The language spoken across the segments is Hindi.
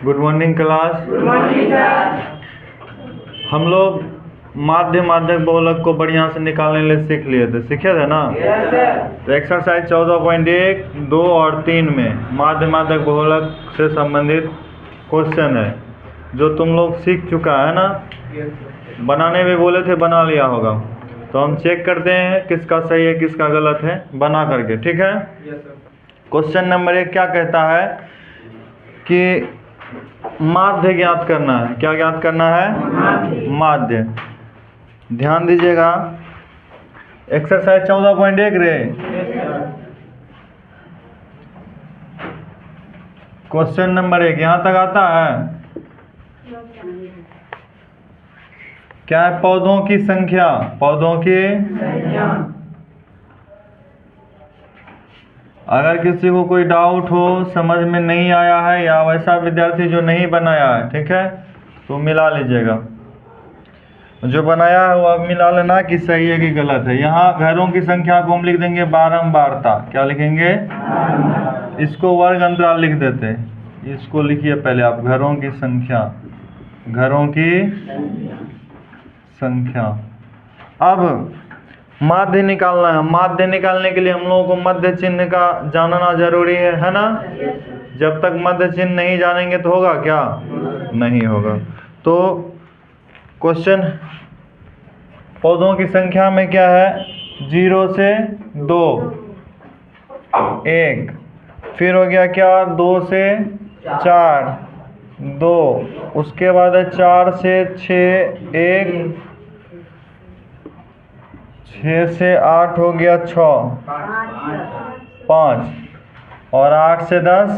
Good morning class. Good morning sir. हम लोग माध्य माध्यक बहुलक को बढ़िया से निकालने के लिए सीख लिए थे, सीखे थे ना? Yes sir. तो एक्सरसाइज 14.1, 2 और 3 में माध्य माध्यक बहुलक से संबंधित क्वेश्चन है जो तुम लोग सीख चुका है ना। बनाने भी बोले थे, बना लिया होगा। तो हम चेक करते हैं किसका सही है किसका गलत है बना करके, ठीक है? क्वेश्चन नंबर 1 क्या कहता है कि माध्य ज्ञात करना है। क्या ज्ञात करना है? माध्य। ध्यान दीजिएगा, एक्सरसाइज 14.1 रे। क्वेश्चन नंबर 1 यहाँ तक आता है। क्या है? पौधों की संख्या। पौधों की अगर किसी को कोई डाउट हो, समझ में नहीं आया है या वैसा विद्यार्थी जो नहीं बनाया है, ठीक है, तो मिला लीजिएगा। जो बनाया है वो अब मिला लेना कि सही है कि गलत है। यहाँ घरों की संख्या को हम लिख देंगे बारंबारता। क्या लिखेंगे? इसको वर्ग अंतराल लिख देते हैं। इसको लिखिए पहले आप, घरों की संख्या। घरों की संख्या। अब माध्य निकालना है। माध्य निकालने के लिए हम लोगों को मध्य चिन्ह का जानना जरूरी है ना? जब तक मध्य चिन्ह नहीं जानेंगे तो होगा क्या? नहीं होगा। तो क्वेश्चन, पौधों की संख्या में क्या है? 0 से 2, 1, फिर हो गया क्या? 2 से 4, 2, उसके बाद है 4 से 6, 1, 6 से 8 हो गया 6, 5, और 8 से 10,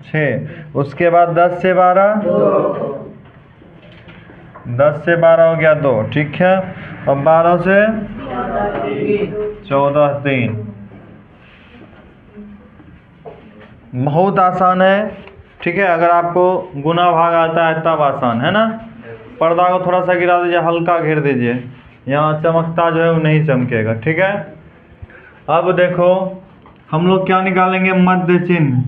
6, उसके बाद 10 से 12, 10 से 12 हो गया 2, ठीक है। अब 12 से 14, 3। बहुत आसान है, ठीक है। अगर आपको गुना भाग आता है तब आसान है ना। पर्दा को थोड़ा सा गिरा दीजिए, हल्का घेर दीजिए, यहाँ चमकता जो है वो नहीं चमकेगा, ठीक है। अब देखो हम लोग क्या निकालेंगे? मध्य चिन्ह।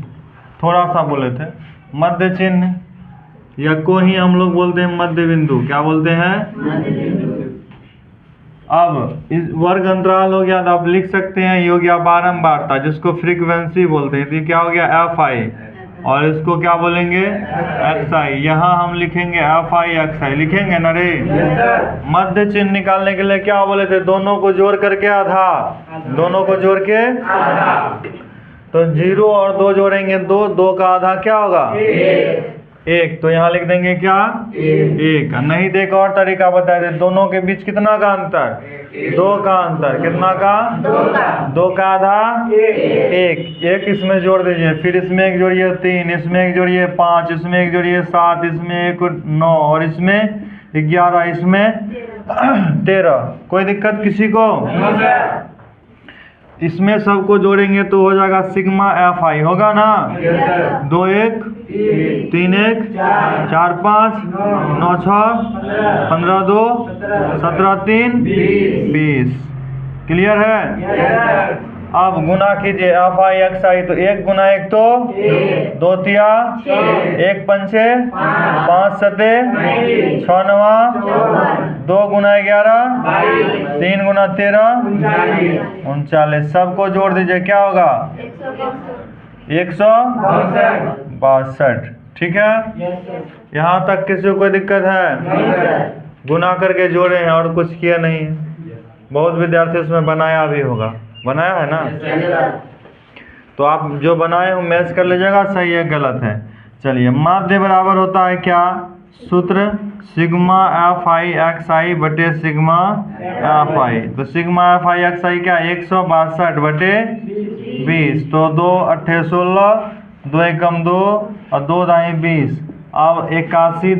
थोड़ा सा बोले थे मध्य चिन्ह, या को ही हम लोग बोलते हैं मध्य बिंदु। क्या बोलते हैं? अब इस वर्ग अंतराल हो गया तो आप लिख सकते हैं ये हो गया बारंबारता, जिसको फ्रीक्वेंसी बोलते हैं। तो क्या हो गया? FI, और इसको क्या बोलेंगे? XI। यहाँ हम लिखेंगे FI XI, लिखेंगे ना रे। मध्य चिन्ह निकालने के लिए क्या बोले थे? दोनों को जोड़ करके आधा। दोनों को जोड़ के तो 0 और 2 जोड़ेंगे 2, 2 का आधा क्या होगा? 1। तो यहाँ लिख देंगे क्या? 1। नहीं तो एक और तरीका बता दे, दोनों के बीच कितना का अंतर? 2 का अंतर। कितना का? 2 का आधा 1। 1 इसमें जोड़ दीजिए, फिर इसमें एक जोड़िए 3, इसमें एक जोड़िए 5, इसमें एक जोड़िए 7, इसमें एक 9, और इसमें 11, इसमें 13। कोई दिक्कत किसी को? इसमें सबको जोड़ेंगे तो हो जाएगा सिग्मा FI, होगा ना? 2 1 3 1 4 5 9 6 15 2 17 3 20। क्लियर है? अब गुना कीजिए FI XI। तो 1 गुना 1 तो 2 तिया 1 पंचे 5 सते 6 नवा 2 गुना 11 3 गुना 13 39। सबको जोड़ दीजिए, क्या होगा? 162। ठीक है। यहाँ तक किसी को कोई दिक्कत है? गुना करके जोड़े हैं और कुछ किया नहीं है। बहुत विद्यार्थी उसमें बनाया भी होगा, बनाया है ना? तो आप जो बनाए हो मैच कर लीजिएगा, सही है गलत है। चलिए, माध्य बराबर होता है क्या? सूत्र सिग्मा FI XI बटे सिग्मा FI। तो सिग्मा FI XI क्या? 162 बटे 20। तो 2 8 16, 2 एकम 2 और 2 दाई 20। अब 81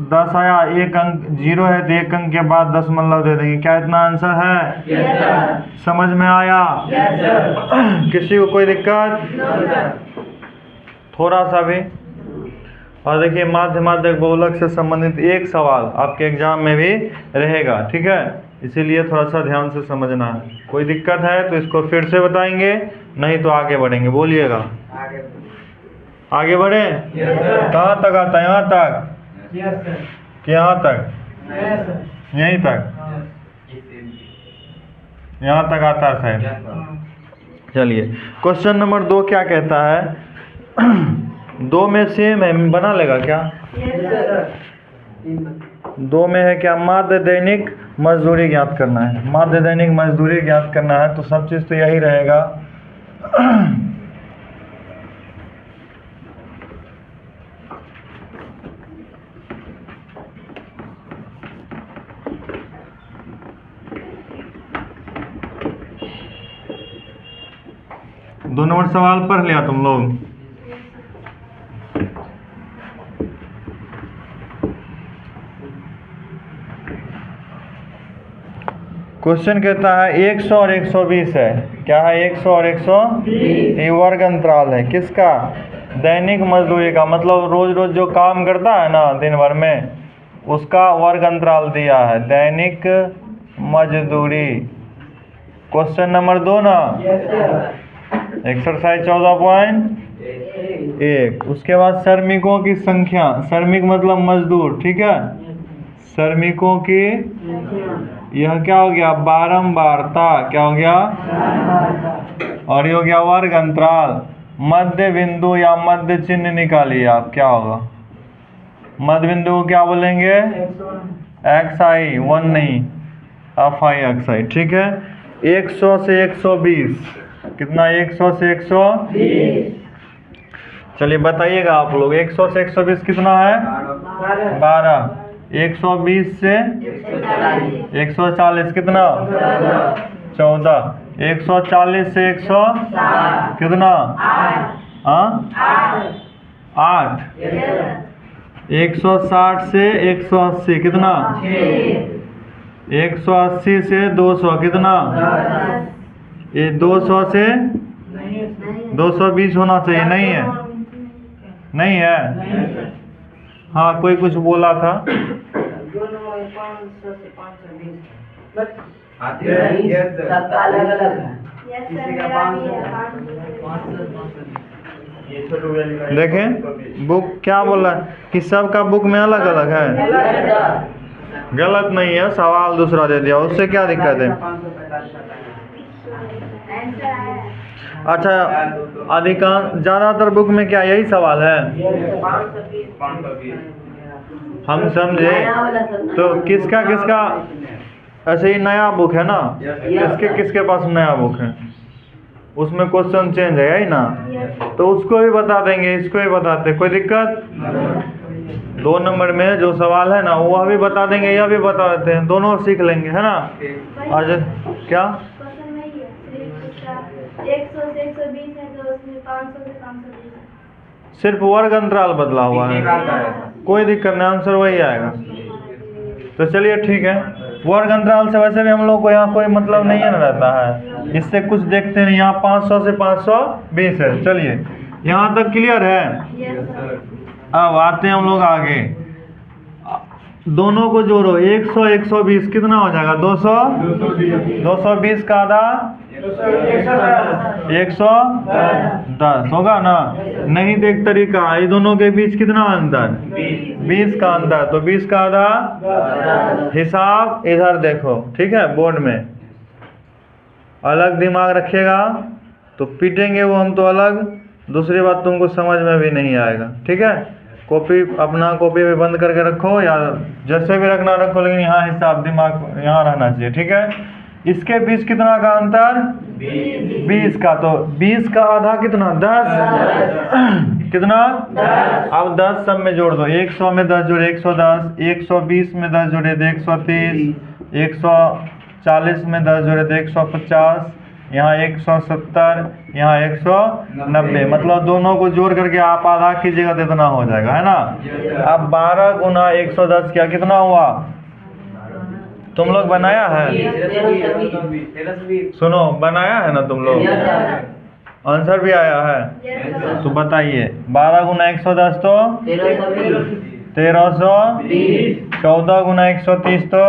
10 आया, एक अंक 0 है तो एक अंक के बाद दशमलव दे देंगे। क्या इतना आंसर है? Yes sir. समझ में आया? Yes sir. किसी को कोई दिक्कत? थोड़ा सा भी। और देखिए, माध्य माध्यक बहुलक से संबंधित एक सवाल आपके एग्जाम में भी रहेगा, ठीक है। इसीलिए थोड़ा सा ध्यान से समझना है। कोई दिक्कत है तो इसको फिर से बताएंगे, नहीं तो आगे बढ़ेंगे। बोलिएगा। आगे बढ़े। Yes, sir. कहाँ तक आता है? यहाँ तक Yes, sir. कि यहाँ तक? Yes, sir. यहीं तक? यहाँ तक आता है शायद। चलिए क्वेश्चन नंबर 2 क्या कहता है? 2 में सेम है, बना लेगा क्या? Yes, sir. 2 में है क्या? माध्य दैनिक मजदूरी ज्ञात करना है। माध्य दैनिक मजदूरी ज्ञात करना है तो सब चीज़ तो यही रहेगा। दो नंबर सवाल पढ़ लिया तुम लोग? क्वेश्चन कहता है 100 और 120 है। क्या है? 100 और 120 ये वर्ग अंतराल है किसका? दैनिक मजदूरी का, मतलब रोज रोज जो काम करता है ना दिन भर में, उसका वर्ग अंतराल दिया है, दैनिक मजदूरी। क्वेश्चन नंबर 2 ना, Yes, sir. एक्सरसाइज 14.1। उसके बाद श्रमिकों की संख्या, श्रमिक मतलब मजदूर, ठीक है। श्रमिकों की यह क्या हो गया? बारंबारता। क्या हो गया? और ये हो गया वर्ग अंतराल। मध्य बिंदु या मध्य चिन्ह निकालिए आप, क्या होगा? मध्य बिंदु को क्या बोलेंगे? एक्स आई, 1 नहीं, एफ आई एक्स आई, ठीक है। 100 से 120 कितना? 100 से 120। चलिए बताइएगा आप लोग, 100 से 120 कितना है? 12। 120 से 140 कितना? 14। 140 से 100 कितना? हाँ 8। 160 से 180 कितना? 180 से 200 कितना? ये 200 से 220 होना चाहिए, नहीं है? नहीं है? हाँ कोई कुछ बोला था? सबका अलग अलग है। देखें बुक क्या बोल रहा है कि सबका बुक में अलग अलग है। गलत नहीं है, सवाल दूसरा दे दिया, उससे क्या दिक्कत है? अच्छा अधिकांश ज़्यादातर बुक में क्या यही सवाल है? हम समझे तो किसका किसका ऐसे ही नया बुक है ना, किसके किसके पास नया बुक है उसमें क्वेश्चन चेंज है यही ना, तो उसको भी बता देंगे, इसको भी बताते, कोई दिक्कत? 2 नंबर में जो सवाल है ना वह भी बता देंगे, यह भी बता देते हैं, दोनों सीख लेंगे, है ना। आज क्या 100 से 120 है तो उसमें 500 से 520 सिर्फ वर्ग अंतराल बदला हुआ है, कोई दिक्कत नहीं, आंसर वही आएगा। तो चलिए ठीक है, वर्ग अंतराल से वैसे भी हम लोग को यहाँ कोई मतलब नहीं है ना रहता है, इससे कुछ देखते नहीं। यहाँ 500 से 520 है। चलिए यहाँ तक क्लियर है। अब आते हैं हम लोग आगे, दोनों को जोड़ो, 100 120 कितना हो जाएगा? 200। 220 का आधा 110 होगा ना। नहीं देख तरीका, ये दोनों के बीच कितना अंतर? 20 का अंतर, तो 20 का आधा। हिसाब इधर देखो, ठीक है, बोर्ड में अलग दिमाग रखिएगा तो पीटेंगे वो हम तो अलग, दूसरी बात तुमको समझ में भी नहीं आएगा, ठीक है। कॉपी अपना कॉपी भी बंद करके रखो या जैसे भी रखना रखो, लेकिन यहाँ हिसाब दिमाग यहाँ रहना चाहिए, ठीक है। इसके बीच कितना का अंतर? 20 का, तो 20 का आधा कितना? 10 कितना? अब 10 सब में जोड़ दो, 100 में 10 जोड़े 110, 120 में 10 जोड़े तो 130, 140 में 10 जोड़े तो 150, यहाँ 170, यहाँ 190, मतलब दोनों को जोड़ करके आप आधा कीजिएगा तो इतना हो जाएगा, है ना। अब 12 गुना 110 क्या कितना हुआ? तुम लोग बनाया है? सुनो बनाया है ना तुम लोग? आंसर भी आया है तो बताइए। 12 गुना 110 तो 1320, 14 गुना 130 तो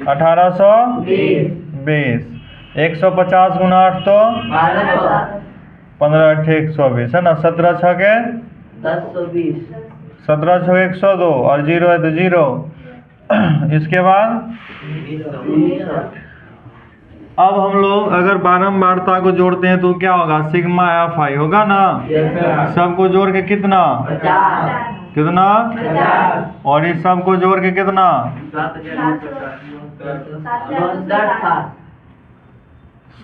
1820, 150 गुना 8 तो 15 अट्ठे 120 है ना। 17 छके 1020 17 छके 102 और 0 है तो 0। इसके बाद 20 अब हम लोग अगर बारंबारता को जोड़ते हैं तो क्या होगा, सिग्मा एफ आई होगा ना। सबको जोड़ के कितना 50 कितना 50 और इस सब को जोड़ के कितना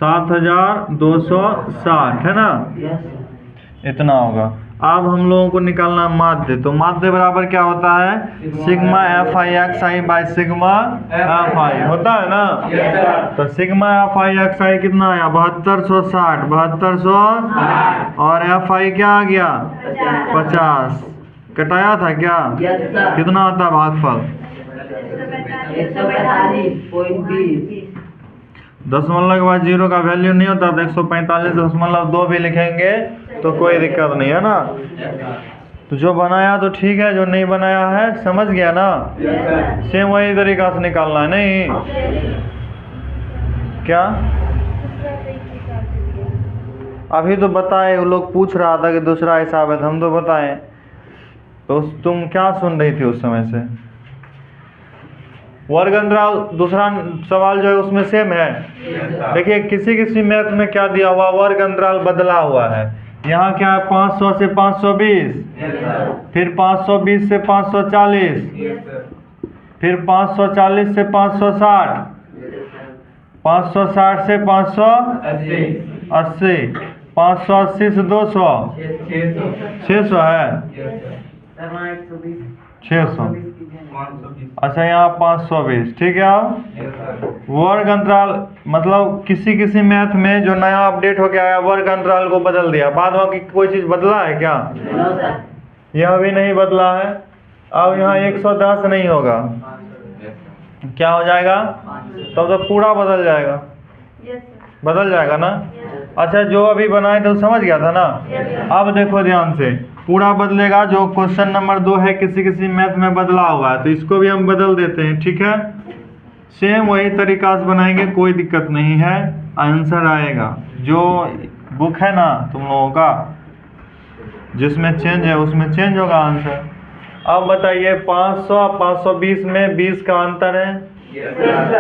7260 है ना। इतना होगा। अब हम लोगों को निकालना माध्य, तो माध्य बराबर क्या होता है, sigma F I x I by sigma F I होता है ना। तो सिग्मा एफ आई एक्स आई कितना आया 7260 7200 और एफ आई क्या आ गया 50 कटाया था क्या, कितना होता है भागफल 145.20 दशमलव के बाद 0 का वैल्यू नहीं होता, तो 145.2 भी लिखेंगे तो कोई दिक्कत नहीं है ना। तो जो बनाया तो ठीक है, जो नहीं बनाया है समझ गया ना। सेम वही तरीका से निकालना है नहीं क्या। अभी तो बताए, वो लोग पूछ रहा था कि दूसरा हिसाब है तो हम तो बताएं, तो तुम क्या सुन रही थी उस समय से। वर्ग अंतराल दूसरा सवाल जो है उसमें सेम है। देखिए किसी किसी मैथ में क्या दिया हुआ, वर्ग अंतराल बदला हुआ है। यहाँ क्या है 500 से 520, फिर 520 से 540, फिर 540 से 560, 560 से 580, 580 से 200, 600 है 600। अच्छा यहाँ 520 ठीक है। अब वर्ग अंतराल मतलब किसी किसी मैथ में जो नया अपडेट हो गया है वर्ग अंतराल को बदल दिया, बाद में कोई चीज़ बदला है क्या, यह भी नहीं बदला है। अब यहाँ 110 नहीं होगा, क्या हो जाएगा, तब तो पूरा बदल जाएगा, बदल जाएगा ना। अच्छा जो अभी बनाए थे समझ गया था ना। अब देखो ध्यान से, पूरा बदलेगा। जो क्वेश्चन नंबर 2 है किसी किसी मैथ में बदला हुआ है तो इसको भी हम बदल देते हैं, ठीक है। सेम वही तरीका से बनाएंगे, कोई दिक्कत नहीं है, आंसर आएगा। जो बुक है ना तुम लोगों का जिसमें चेंज है उसमें चेंज होगा आंसर। अब बताइए 500 520 में 20 का अंतर है,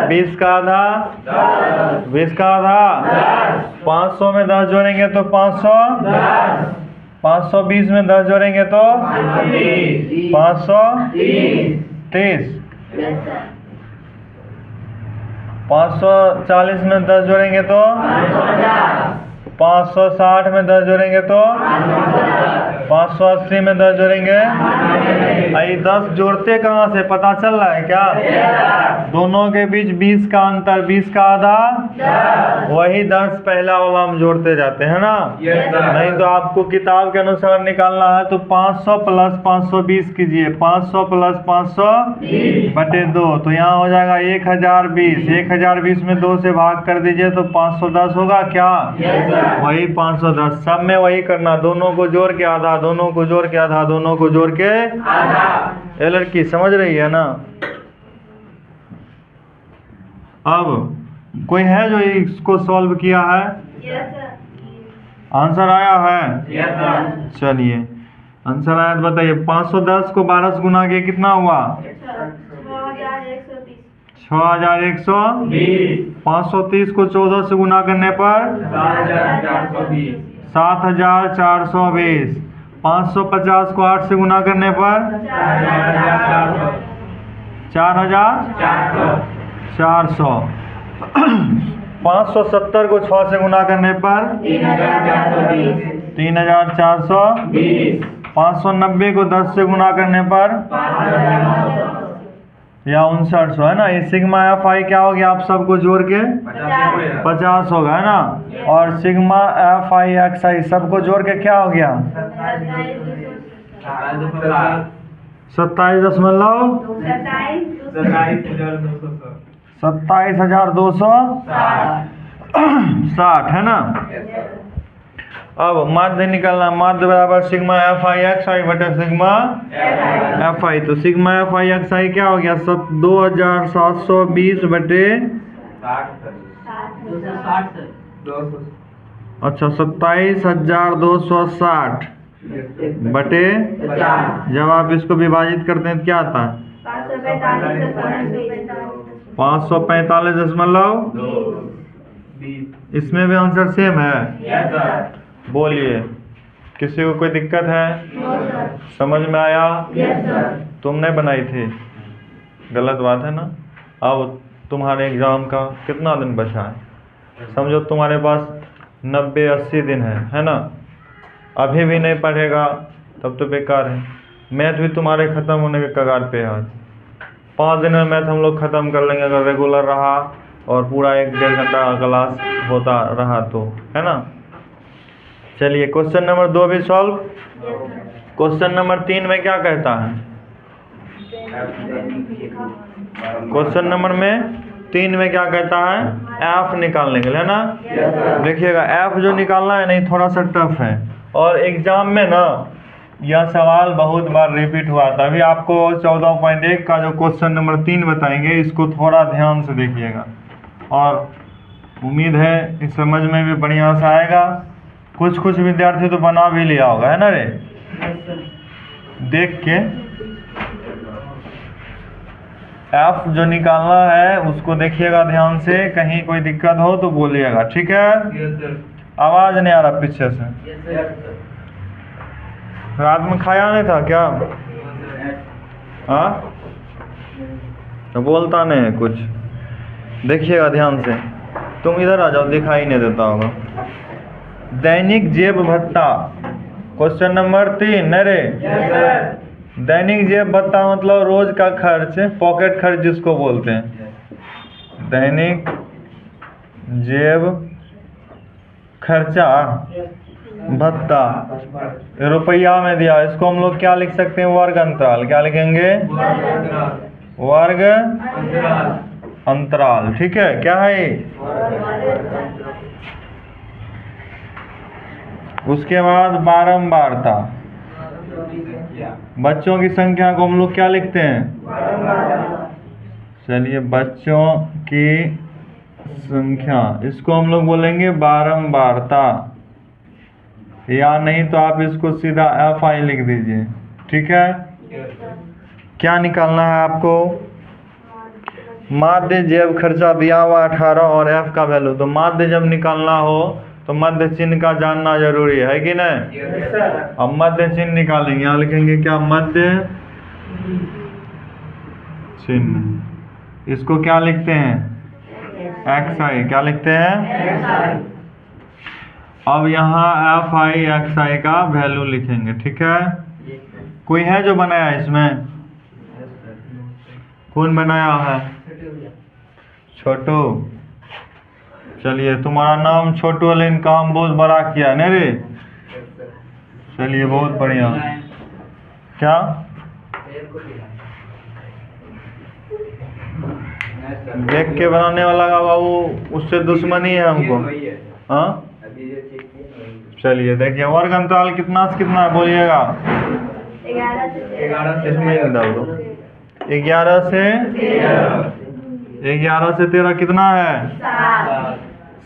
20 का आधा 20 का आधा 500 में 10 जोड़ेंगे तो 500, 520 में 10 जोड़ेंगे तो 530, 540 में 10 जोड़ेंगे तो 560 में 10 जोड़ेंगे तो 580 में 10 जोड़ेंगे। आई 10 जोड़ते कहाँ से पता चल रहा है क्या, दोनों के बीच 20 का अंतर 20 का आधा, वही 10 पहला वाला हम जोड़ते जाते हैं ना। नहीं तो आपको किताब के अनुसार निकालना है तो 500 प्लस 520 कीजिए, 500 प्लस 500 बटे 2, तो यहाँ हो जाएगा 1020। 1020 में 2 से भाग कर दीजिए तो 510 होगा क्या, वही 510। सब में वही करना, दोनों को जोड़ के आधा, दोनों को जोड़ के आधा, दोनों को जोड़ के आधा। ये लड़की समझ रही है ना। अब कोई है जो इसको सॉल्व किया है, आंसर आया है, चलिए आंसर आया तो बताइए। 510 को 12 से गुना किया कितना हुआ 6120। 530 को 14 से गुना करने पर 7420। 550 को 8 से गुना करने पर 4400। 570 को 6 से गुना करने पर 3420। 590 को 10 से गुना करने पर या 5900 है ना। ये सिग्मा एफ आई क्या हो गया, आप सबको जोड़ के 50 होगा है ना। और सिग्मा एफ आई एक्स आई सबको जोड़ के क्या हो गया 27,260 है ना। अब माध्य निकालना, माध्य बराबर सिग्मा एफ आई एक्स आई बटे सिग्मा एफ आई। तो सिग्मा एफ आई एक्स आई क्या हो गया 2720 बटे अच्छा 27,260 बटे 50 जब आप इसको विभाजित करते हैं तो क्या आता है 545.20। इसमें भी आंसर सेम है। Yes sir. बोलिए, किसी को कोई दिक्कत है? No sir. समझ में आया? Yes sir. तुमने बनाई थी, गलत बात है ना। अब तुम्हारे एग्जाम का कितना दिन बचा है? समझो तुम्हारे पास 90-80 दिन है ना। अभी भी नहीं पढ़ेगा तब तो बेकार है। मैथ भी तुम्हारे ख़त्म होने के कगार पे है। आज 5 दिन में मैथ हम लोग ख़त्म कर लेंगे अगर रेगुलर रहा और पूरा 1-1.5 घंटा क्लास होता रहा तो, है ना। चलिए क्वेश्चन नंबर 2 भी सॉल्व। क्वेश्चन नंबर 3 में क्या कहता है? क्वेश्चन नंबर 3 में क्या कहता है? एफ निकालने के लिए, है ना। देखिएगा एफ जो निकालना है नहीं थोड़ा सा टफ है, और एग्जाम में ना यह सवाल बहुत बार रिपीट हुआ था। अभी आपको 14.1 का जो क्वेश्चन नंबर 3 बताएंगे, इसको थोड़ा ध्यान से देखिएगा और उम्मीद है इस समझ में भी बढ़िया से आएगा। कुछ विद्यार्थी तो बना भी लिया होगा, है ना रे। देख के एफ जो निकालना है उसको देखिएगा ध्यान से, कहीं कोई दिक्कत हो तो बोलिएगा, ठीक है। आवाज नहीं आ रहा पीछे से। रात में खाया नहीं था क्या? हाँ तो बोलता नहीं है कुछ। देखिएगा ध्यान से, तुम इधर आ जाओ, दिखाई नहीं देता होगा। दैनिक जेब भत्ता क्वेश्चन नंबर 3 न रे। दैनिक जेब भत्ता मतलब रोज का खर्च, पॉकेट खर्च जिसको बोलते हैं। दैनिक जेब खर्चा भत्ता रुपया में दिया, इसको हम लोग क्या लिख सकते हैं? वर्ग अंतराल। क्या लिखेंगे? वर्ग अंतराल। ठीक है, क्या है? उसके बाद बारंबारता। बच्चों की संख्या को हम लोग क्या लिखते हैं? चलिए बच्चों की संख्या, इसको हम लोग बोलेंगे बारंबारता, या नहीं तो आप इसको सीधा FI लिख दीजिए। ठीक है, क्या निकालना है आपको? माध्य जेब खर्चा दिया हुआ 18 और F का वैल्यू। तो माध्य जब निकालना हो तो मध्य चिन्ह का जानना जरूरी है कि नहीं? अब मध्य चिन्ह निकालेंगे, यहाँ लिखेंगे क्या? मध्य चिन्ह। इसको क्या लिखते हैं? XI। क्या लिखते हैं? अब यहाँ FI XI का वैल्यू लिखेंगे। ठीक है, कोई है जो बनाया इसमें? कौन बनाया है? छोटू। चलिए तुम्हारा नाम छोटू है लेकिन काम बहुत बड़ा किया नहीं रे। चलिए बहुत बढ़िया। क्या देख के बनाने वाला का बाबू उससे दुश्मनी है हमको। हाँ चलिए देखिए, वर्ग अंतराल कितना से कितना है बोलिएगा? 11 इसमें डाल दो। 11 से 13 कितना है?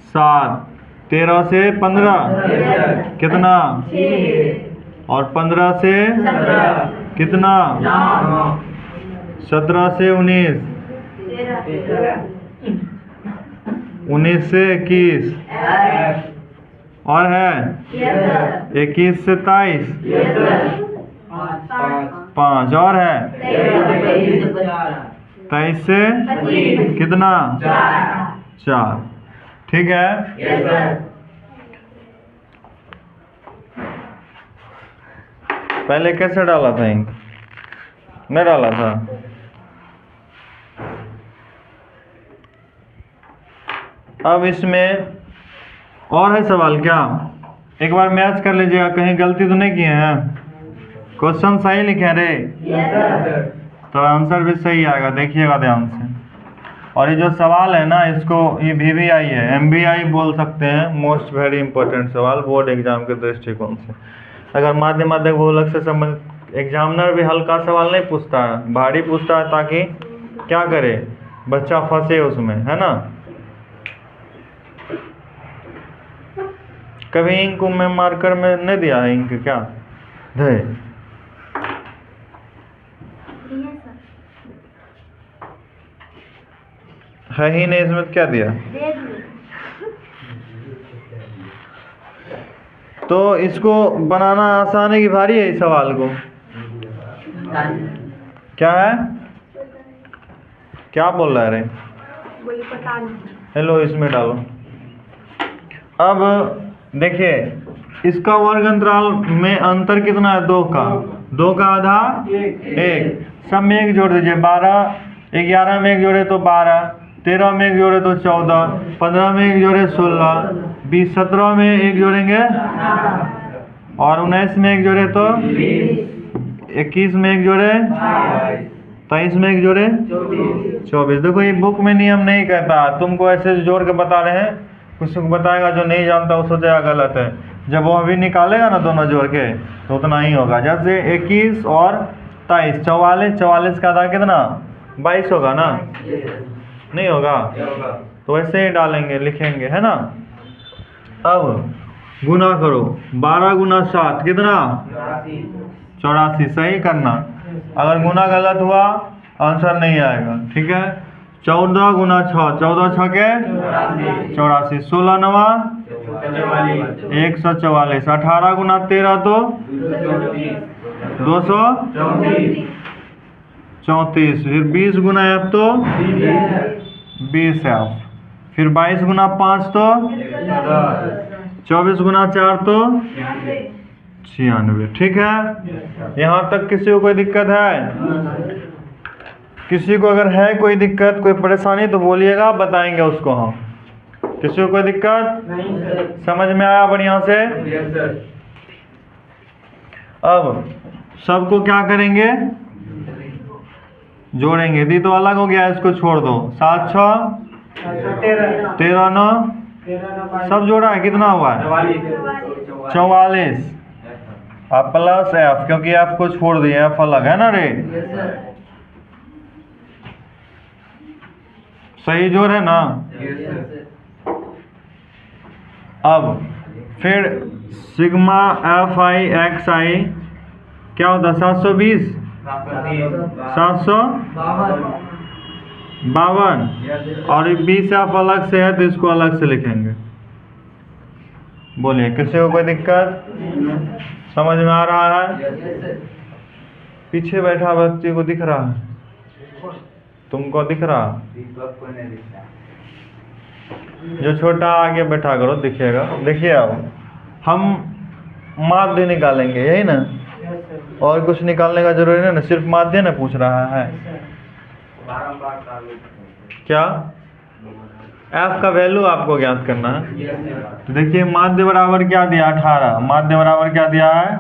7। 13 से 15 कितना? और 15 से कितना? 17 से 19, 19 से 21, और है 21 से 23, 5, और है 23 से कितना? 4। ठीक है, पहले कैसे डाला था? इंक नहीं डाला था। अब इसमें और है सवाल क्या? एक बार मैच कर लीजिएगा, कहीं गलती तो नहीं किए हैं? क्वेश्चन सही लिखे रे तो आंसर भी सही आएगा। देखिएगा ध्यान से। और ये जो सवाल है ना, इसको ये VVI है, MBI बोल सकते हैं, मोस्ट वेरी इंपॉर्टेंट सवाल बोर्ड एग्जाम के दृष्टिकोण से। अगर माध्यमिक बहुलक से संबंधित एग्जामिनर भी हल्का सवाल नहीं पूछता है, भारी पूछता है, ताकि क्या करे बच्चा फंसे उसमें, है ना। कभी इंक में मार्कर में नहीं दिया है इंक क्या दे दिए सर। है ही नहीं इसमें तो क्या दिया। दे दिए। तो इसको बनाना आसान है कि भारी है इस सवाल को। क्या है क्या बोल रहा है रे। वही पता नहीं। हेलो इसमें डालो। अब देखिए इसका वर्ग अंतराल में अंतर कितना है 2 का। 2 का आधा 1 सब में 1 जोड़ दीजिए 12 11 में 1 जोड़े तो 12 13 में 1 जोड़े तो 14 15 में 1 जोड़े 16 20 17 में 1 जोड़ेंगे और 19 में 1 जोड़े तो 21 में 1 जोड़े 23 में 1 जोड़े 24। देखो ये बुक में नियम नहीं कहता, तुमको ऐसे जोड़ के बता रहे हैं। कुछ को बताएगा जो नहीं जानता वो सोचेगा गलत है। जब वो अभी निकालेगा ना दोनों जोड़ के तो उतना ही होगा। जैसे 21 और 23 44 का आधा कितना 22 होगा ना, नहीं होगा तो वैसे ही डालेंगे लिखेंगे है ना। अब गुना करो 12 गुना 7 कितना 84 सही करना। अगर गुना गलत हुआ आंसर नहीं आएगा ठीक है। 14 गुना 6 14 6 के 84 16 9 144 18 गुना 13 तो 234 फिर 20 गुना F तो 20 F फिर 22 गुना 5 तो 24 गुना 4 तो 96 ठीक है। यहाँ तक किसी को कोई दिक्कत है? किसी को अगर है कोई दिक्कत कोई परेशानी तो बोलिएगा बताएंगे उसको हम। किसी को कोई दिक्कत समझ में आया बढ़िया से। अब सबको क्या करेंगे जोड़ेंगे। दी तो अलग हो गया इसको छोड़ दो 7 6 13 9 सब जोड़ा है कितना हुआ है 44 अब प्लस F क्योंकि F को छोड़ दिया F अलग है ना रे। सही जोड़ है ना। अब फिर सिग्मा FI XI क्या होता है 720 752 और 20 F अलग से है तो इसको अलग से लिखेंगे। बोलिए किसी को कोई दिक्कत समझ में आ रहा है? पीछे बैठा व्यक्ति को दिख रहा है? तुमको दिख रहा? जो छोटा आगे बैठा करो दिखेगा। देखिए अब हम माध्य निकालेंगे यही ना, और कुछ निकालने का जरूरी नहीं ना, सिर्फ माध्य ना पूछ रहा है। क्या F का वैल्यू आपको ज्ञात करना है। देखिए माध्य बराबर क्या दिया 18 माध्य बराबर क्या दिया है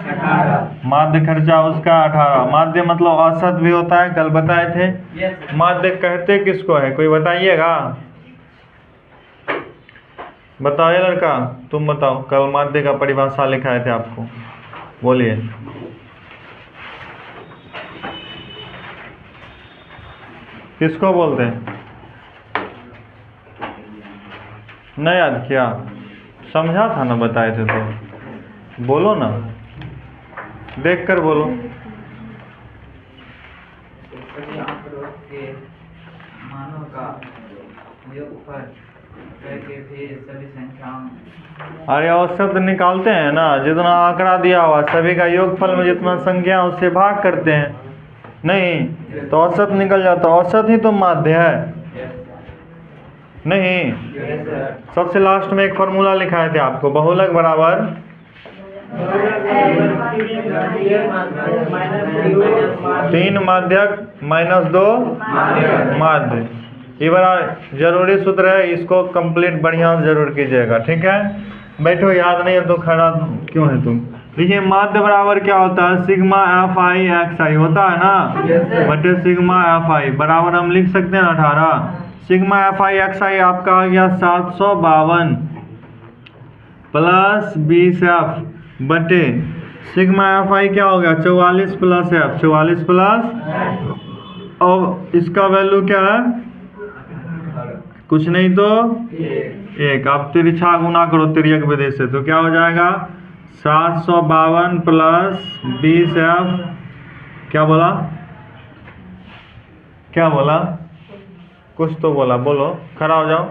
माध्य खर्चा उसका 18। माध्य मतलब औसत भी होता है कल बताए थे। माध्य कहते किसको है कोई बताइएगा। बताओ ये लड़का तुम बताओ कल माध्य का परिभाषा लिखाए थे आपको बोलिए। किसको बोलते हैं नहीं याद किया समझा था ना बताए थे तो बोलो ना देख कर बोलो। मानों का योगफल करके फिर सभी संख्याओं अरे औसत निकालते हैं ना, जितना आंकड़ा दिया हुआ सभी का योगफल में जितना संख्या उससे भाग करते हैं नहीं तो औसत निकल जाता। औसत ही तो माध्य है नहीं। सबसे लास्ट में एक फॉर्मूला लिखाए थे आपको बहुलक बराबर तीन माध्यक माइनस 2 माध्य। ये बड़ा जरूरी सूत्र है, इसको कंप्लीट बढ़िया जरूर कीजिएगा ठीक है। बैठो याद नहीं है तो खड़ा क्यों है तुम। देखिए माध्य बराबर क्या होता है सिग्मा FI XI होता है ना बटे सिग्मा FI बराबर हम लिख सकते हैं 18। सिग्मा FI XI आपका आ गया 752 प्लस 20F बटे सिग्मा FI क्या हो गया 44 प्लस F 44 प्लस। अब इसका वैल्यू क्या है कुछ नहीं तो 1। अब तिरछा गुना करो तिर्यक विधि से, तो क्या हो जाएगा 752 प्लस 20F। क्या बोला, क्या बोला, कुछ तो बोला, बोलो, खड़ा हो जाओ।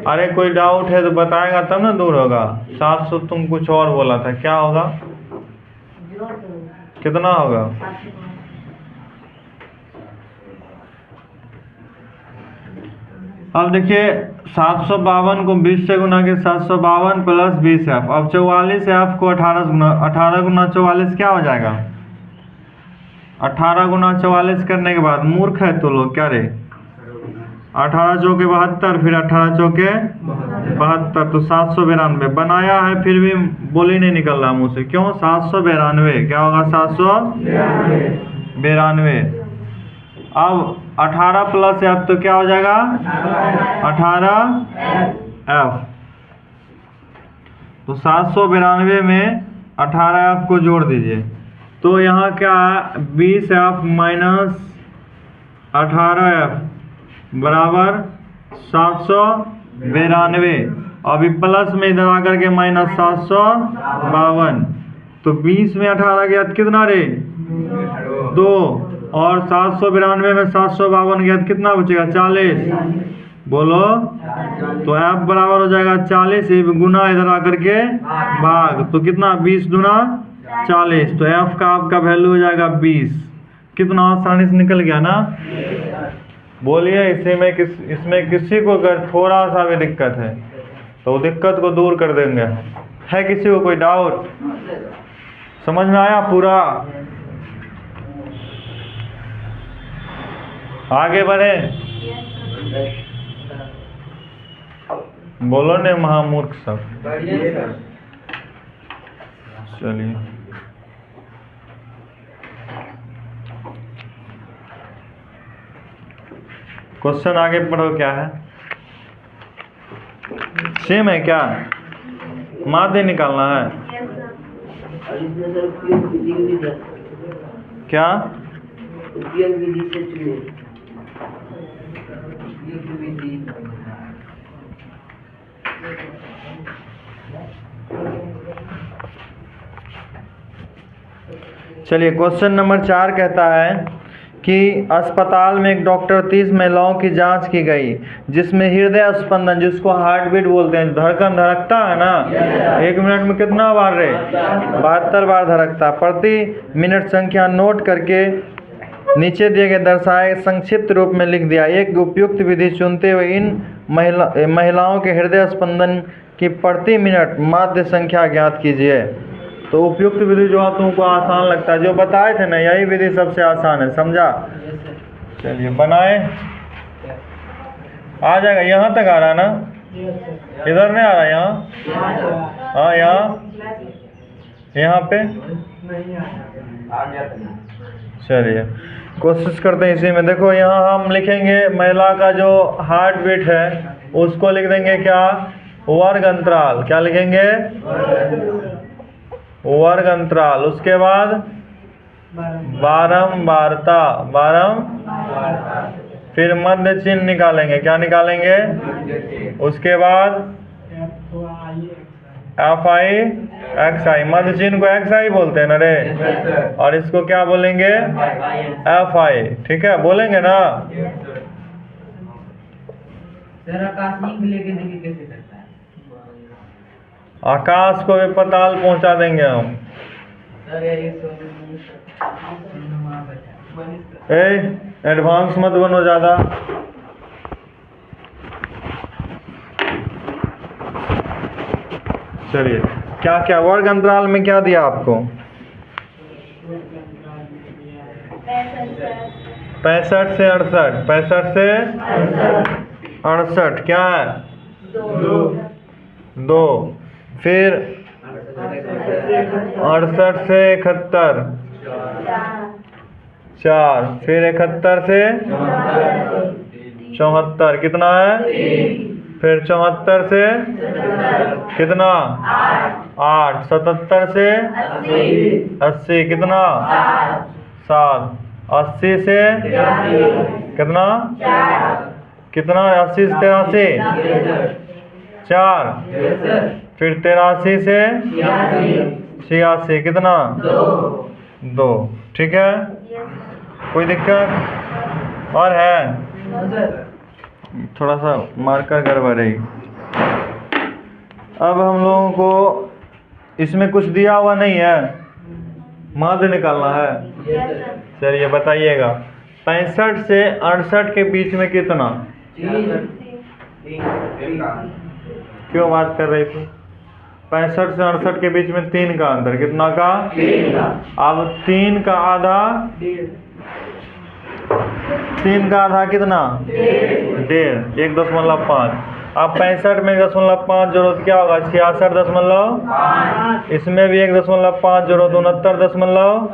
अरे कोई डाउट है तो बताएगा तब ना दूर होगा। 700 तुम कुछ और बोला था, क्या होगा, कितना होगा? अब देखिए 752 को 20 से गुना के 752 प्लस 20F। अब 44F को 18 गुना 44 क्या हो जाएगा? 18 गुना 44 करने के बाद, मूर्ख है तो लोग क्या रे, 18 चौके 72, फिर 18 चौके 72, तो 792 बनाया है, फिर भी बोली नहीं निकल रहा मुँह से, क्यों? 792, क्या होगा 792। अब 18 प्लस F तो क्या हो जाएगा 18F। तो 792 में 18F को जोड़ दीजिए, तो यहाँ क्या 20F माइनस 18F बराबर 792। अभी प्लस में इधर आकर के माइनस 752, तो 20 में 18 गया तो कितना रे 2, और 792 में 752 गया तो कितना बचेगा 40। बोलो, तो F बराबर हो जाएगा 40, गुना इधर आकर के भाग, तो कितना 20 दूना 40, तो F का आपका वैल्यू हो जाएगा 20। कितना आसानी से निकल गया ना। बोलिए, इसमें किसी को अगर थोड़ा सा भी दिक्कत है तो दिक्कत को दूर कर देंगे। है किसी को कोई डाउट? समझ में आया पूरा? आगे बढ़े, बोलो ने महामूर्ख सब। चलिए क्वेश्चन आगे पढ़ो, क्या है? सेम है क्या? माध्य निकालना है क्या? चलिए क्वेश्चन नंबर 4 कहता है कि अस्पताल में एक डॉक्टर 30 महिलाओं की जांच की गई, जिसमें हृदय स्पंदन, जिसको हार्ट बीट बोलते हैं, धड़कन धड़कता है ना, 1 मिनट में कितना बार रे 72 बार धड़कता। प्रति मिनट संख्या नोट करके नीचे दिए गए दर्शाए संक्षिप्त रूप में लिख दिया। एक उपयुक्त विधि चुनते हुए इन महिलाओं के हृदय स्पंदन की प्रति मिनट माध्य संख्या ज्ञात कीजिए। तो उपयुक्त विधि जो है तुमको आसान लगता है, जो बताए थे ना, यही विधि सबसे आसान है, समझा? चलिए बनाए, आ जाएगा। यहाँ तक आ रहा है ना, इधर नहीं आ रहा? यहाँ, हाँ यहाँ पे। चलिए कोशिश करते हैं इसी में। देखो यहाँ हम लिखेंगे महिला का जो हार्ट बीट है उसको लिख देंगे क्या, वर्ग अंतराल। क्या लिखेंगे? वर्ग अंतराल। उसके बाद बारंबारता, फिर मध्य चिन्ह निकालेंगे। क्या निकालेंगे? उसके बाद FI XI, मध्य चिन्ह को XI बोलते हैं ना रे, और इसको क्या बोलेंगे? FI। ठीक है, बोलेंगे ना? सर आकाश लिंक लेके देखिए कैसे करता है। आकाश को भी पताल पहुंचा देंगे हम। एडवांस मत बनो ज्यादा। चलिए क्या क्या वर्ग अंतराल में क्या दिया आपको? 65 से 68, 65 से 68, क्या है? 2। फिर 68 से 71, 4। फिर 71 से 74, कितना है? फिर 74 से कितना? 8। 77 से 80, कितना? 7। 80 से कितना? कितना? 80 से 83, 4, यस सर। फिर 83 से 86 कितना? 2। ठीक है, कोई दिक्कत और है? थोड़ा सा मार्कर गड़बड़ है। अब हम लोगों को इसमें कुछ दिया हुआ नहीं है, माध्य निकालना है। चलिए बताइएगा, 65 से 68 के बीच में कितना? क्यों बात कर रही थी? 65 से 68 के बीच में 3 का अंतर, कितना का? अब 3 का आधा, 3 का आधा कितना? 1.5, 1.5। अब 65 में 1.5 जोड़ो तो क्या होगा? 66.5। इसमें भी 1.5 जोड़ो तो 69.5।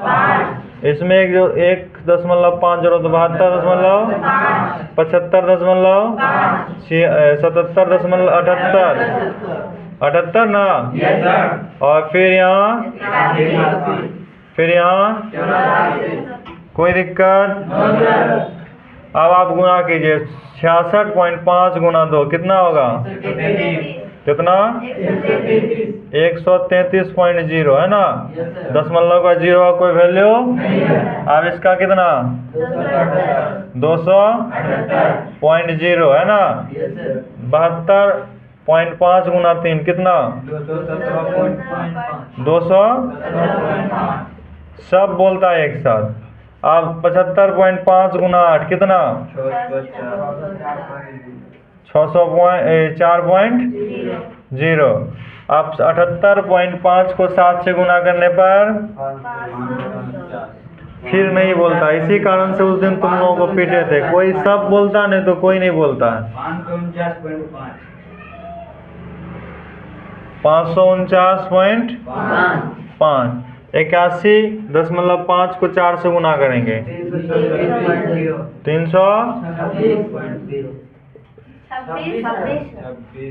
इसमें 1.5 जोड़ो तो 72.5। 75.5। 78 ना? और फिर यहाँ कोई दिक्कत? अब आप गुणा कीजिए, 66.5 गुना 2 कितना होगा? कितना? 133.0 है ना? दशमलव का 0 का कोई वैल्यू? अब इसका कितना? 200.0 है ना? 72.5 गुना 3 कितना? 200। सब बोलता है एक साथ। अब 75.5 गुना 8 कितना? 604.0। अब 78.5 को 7 से गुना करने पर फिर नहीं बोलता। इसी कारण से उस दिन तुम लोगों को पीटे थे, कोई सब बोलता नहीं तो कोई नहीं बोलता है। 549.5। 81.5 को 4 से गुना करेंगे 300।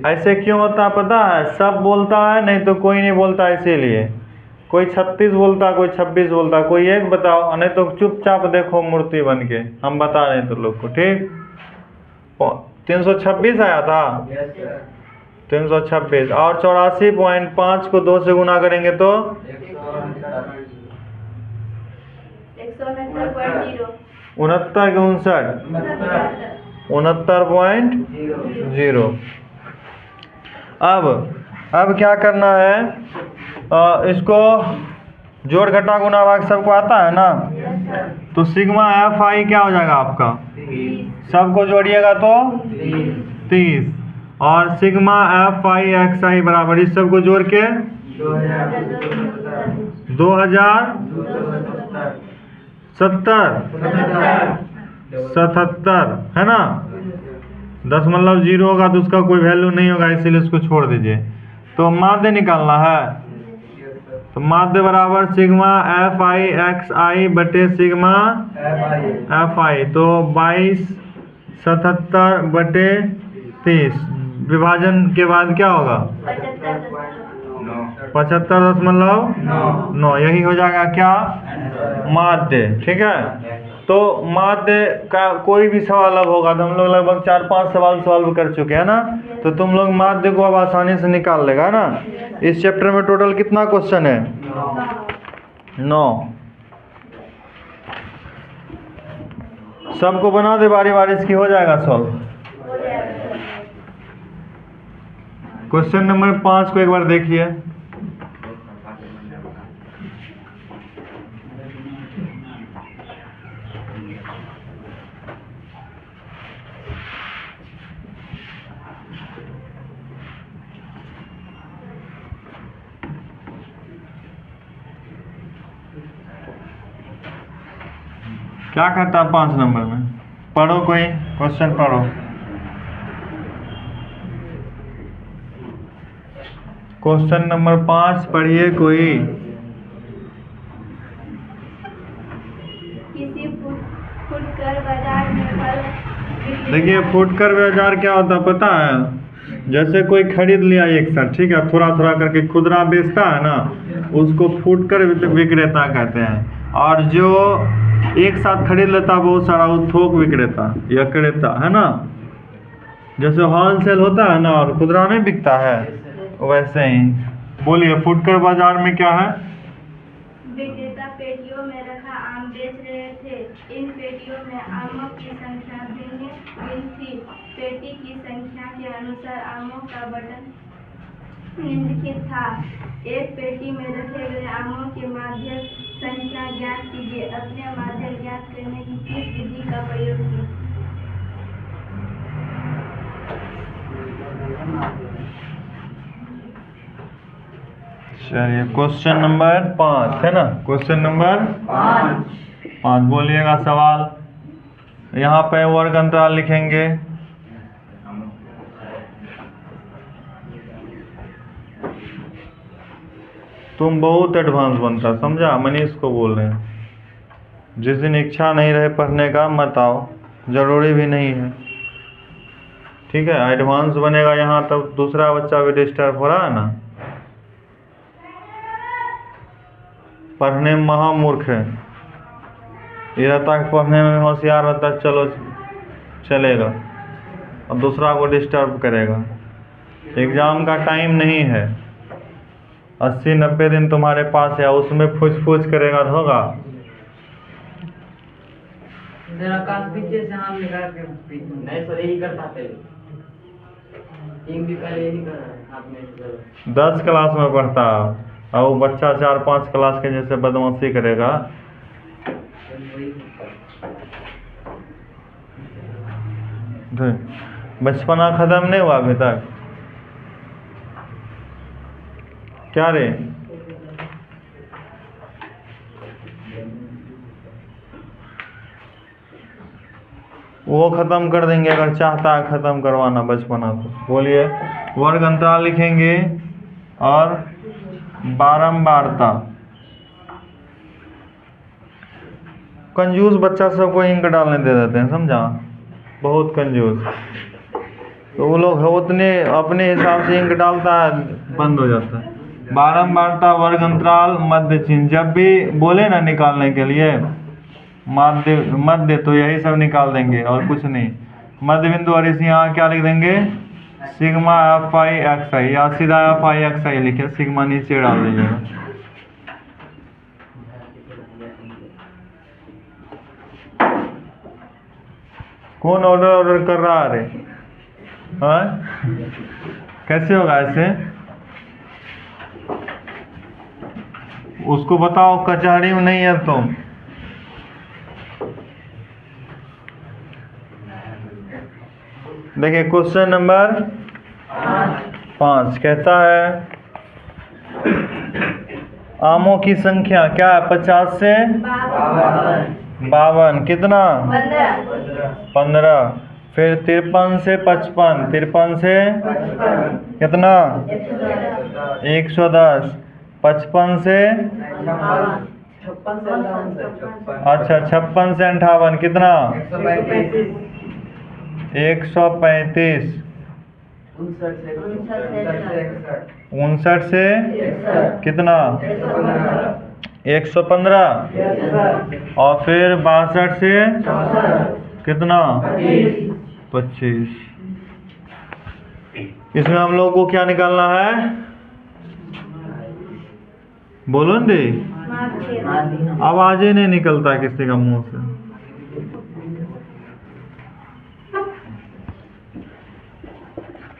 ऐसे क्यों होता पता है? सब बोलता है नहीं तो कोई नहीं बोलता, इसीलिए कोई 36 बोलता, कोई 26 बोलता, कोई एक बताओ, नहीं तो चुपचाप देखो मूर्ति बन के, हम बता रहे तो लोग को। ठीक, 326 आया था, 326। और 84.5 को 2 से गुना करेंगे तो 69.0। अब क्या करना है? इसको जोड़ घटा गुना भाग सबको आता है ना? तो सिग्मा एफ आई क्या हो जाएगा आपका? सबको जोड़िएगा तो 30। और सिग्मा एफ आई एक्स आई बराबर इस सबको जोड़ के 2077 है ना? 0.0 होगा तो उसका कोई वैल्यू नहीं होगा, इसीलिए इसको छोड़ दीजिए। तो माध्य निकालना है, तो माध्य बराबर सिग्मा एफ आई एक्स आई बटे सिग्मा एफ आई। तो 2277 बटे 30 विभाजन के बाद क्या होगा? 75.9। यही हो जाएगा क्या? माध्य। ठीक है, तो माध्य का कोई भी सवाल अब होगा तो हम लोग लगभग 4-5 सवाल सॉल्व कर चुके हैं ना, तो तुम लोग माध्य को अब आसानी से निकाल लेगा ना। इस चैप्टर में टोटल कितना क्वेश्चन है? 9। सबको बना दे बारी बारी, इसकी हो जाएगा सॉल्व। क्वेश्चन नंबर 5 को एक बार देखिए। क्या कहता है 5 नंबर में? पढ़ो, कोई क्वेश्चन पढ़ो। क्वेश्चन नंबर 5 पढ़िए कोई। किसी फुटकर बाजार में फल देखिए, फुटकर बाजार क्या होता है पता है? जैसे कोई खरीद लिया एक साथ, ठीक है, थोड़ा थोड़ा करके खुदरा बेचता है ना, उसको फुटकर विक्रेता कहते हैं। और जो एक साथ खरीद लेता बहुत सारा, वो थोक विक्रेता या क्रेता है ना। जैसे होलसेल होता है ना और खुदरा में बिकता है वैसे ही। बोलिए, फुटकर बाजार में क्या है? विक्रेता पेटियों में रखा आम बेच रहे थे। इन पेटियों में आमों की संख्या भिन्न थी। पेटी की संख्या के अनुसार आमों का बटन निम्नलिखित था। एक पेटी में रखे गए आमों के माध्य संख्या ज्ञात कीजिए। अपने माध्य ज्ञात करने की किस विधि का प्रयोग किया? चलिए, क्वेश्चन नंबर 5 है ना? क्वेश्चन नंबर 5 बोलिएगा सवाल। यहाँ पे वर्ग अंतराल लिखेंगे। तुम बहुत एडवांस बनता, समझा? मनीष को बोल रहे हैं। जिस दिन इच्छा नहीं रहे पढ़ने का मत आओ, जरूरी भी नहीं है, ठीक है? एडवांस बनेगा यहाँ तब दूसरा बच्चा भी डिस्टर्ब हो रहा है ना। पढ़ने में महामूर्ख है, ये रहता है पढ़ने में होशियार रहता है, चलो चलेगा, और दूसरा को डिस्टर्ब करेगा। एग्ज़ाम का टाइम नहीं है, 80-90 दिन तुम्हारे पास है, उसमें फूच करेगा तो होगा? जरा आकाश पीछे से हाथ निकाल के नहीं सर, यही करता पहले भी पहले यही कर रहा हाथ में 10 क्लास में पढ़ता और वो बच्चा 4-5 क्लास के जैसे बदमाशी करेगा। बचपना खत्म नहीं हुआ अभी तक क्या रे? वो खत्म कर देंगे अगर चाहता है खत्म करवाना बचपना तो। बोलिए, वर्ग अंतराल लिखेंगे और बारंबारता। कंजूस बच्चा सबको इंक डालने दे देते हैं, समझा? बहुत कंजूस। तो वो लोग उतने अपने हिसाब से इंक डालता है, बंद हो जाता है। बारंबारता, वर्ग अंतराल, मध्य चिन्ह। जब भी बोले ना निकालने के लिए मध्य, तो यही सब निकाल देंगे और कुछ नहीं। मध्य बिंदु और इस यहाँ क्या लिख देंगे? सिग्मा एफ आई एक्स आई, या सीधा एफ आई एक्स आई लिखे, सिग्मा नीचे डाल दीजिएगा। कौन ऑर्डर कर रहा है रे? हाँ, कैसे होगा ऐसे? उसको बताओ कचहरी में नहीं है तुम। देखिए, क्वेश्चन नंबर 5 कहता है आमों की संख्या क्या है? 50 से 52 कितना? 15। फिर 53 से 55, 53 से कितना? 110। 55 से अच्छा 56 से 58 कितना? 135। 59 से कितना? 115। और फिर 62 से कितना? 25। इसमें हम लोग को क्या निकालना है? बोलो न रे, आवाज ही नहीं निकलता किसी का मुंह से।